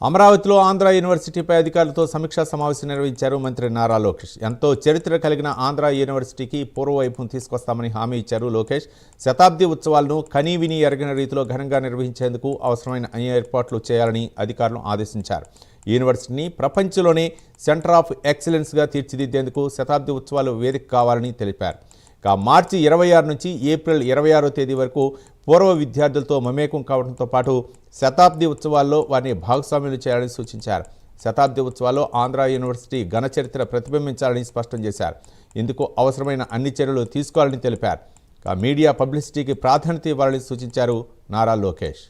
అమరావతిలో ఆంధ్ర యూనివర్సిటీపై అధికారులతో సమీక్షా సమావేశం నిర్వహించారు మంత్రి నారా లోకేష్. ఎంతో చరిత్ర కలిగిన ఆంధ్ర యూనివర్సిటీకి పూర్వవైభవం తీసుకొస్తామని హామీ ఇచ్చారు లోకేష్. శతాబ్ది ఉత్సవాలను కనీవిని ఎరగిన రీతిలో ఘనంగా నిర్వహించేందుకు అవసరమైన అన్ని ఏర్పాట్లు చేయాలని అధికారులను ఆదేశించారు. యూనివర్సిటీని ప్రపంచంలోనే సెంటర్ ఆఫ్ ఎక్సలెన్స్గా తీర్చిదిద్దేందుకు శతాబ్ది ఉత్సవాలు వేదిక కావాలని తెలిపారు. మార్చి 26 నుంచి ఏప్రిల్ 26వ తేదీ వరకు పూర్వ విద్యార్థులతో మమేకం కావడంతో పాటు శతాబ్ది ఉత్సవాల్లో వారిని భాగస్వామ్యులు చేయాలని సూచించారు. శతాబ్ది ఉత్సవాల్లో ఆంధ్ర యూనివర్సిటీ ఘన చరిత్ర ప్రతిబింబించాలని స్పష్టం చేశారు. ఇందుకు అవసరమైన అన్ని చర్యలు తీసుకోవాలని తెలిపారు. మీడియా పబ్లిసిటీకి ప్రాధాన్యత ఇవ్వాలని సూచించారు నారా లోకేష్.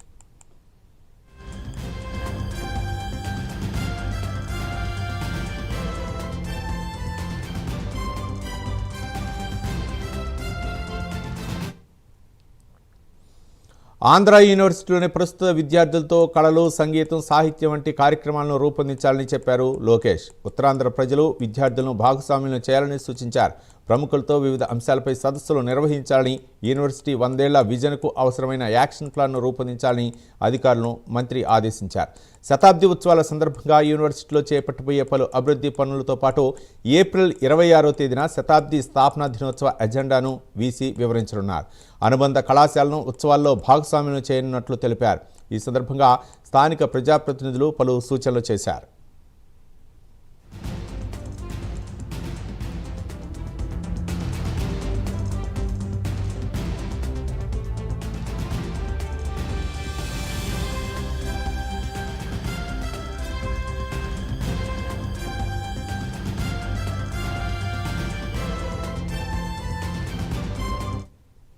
ఆంధ్ర యూనివర్సిటీలోని ప్రస్తుత విద్యార్థులతో కళలు, సంగీతం, సాహిత్యం వంటి కార్యక్రమాలను రూపొందించాలని చెప్పారు లోకేష్. ఉత్తరాంధ్ర ప్రజలు, విద్యార్థులను భాగస్వామ్యం చేయాలని సూచించారు. ప్రముఖులతో వివిధ అంశాలపై సదస్సులు నిర్వహించాలని, యూనివర్సిటీ 100 ఏళ్ల విజన్కు అవసరమైన యాక్షన్ ప్లాన్ను రూపొందించాలని అధికారులను మంత్రి ఆదేశించారు. శతాబ్ది ఉత్సవాల సందర్భంగా యూనివర్సిటీలో చేపట్టబోయే పలు అభివృద్ధి పనులతో పాటు ఏప్రిల్ 26వ తేదీన శతాబ్ది స్థాపనా దినోత్సవ ఎజెండాను వీసీ వివరించనున్నారు. అనుబంధ కళాశాలను ఉత్సవాల్లో భాగస్వామ్యం చేయనున్నట్లు తెలిపారు. ఈ సందర్భంగా స్థానిక ప్రజాప్రతినిధులు పలు సూచనలు చేశారు.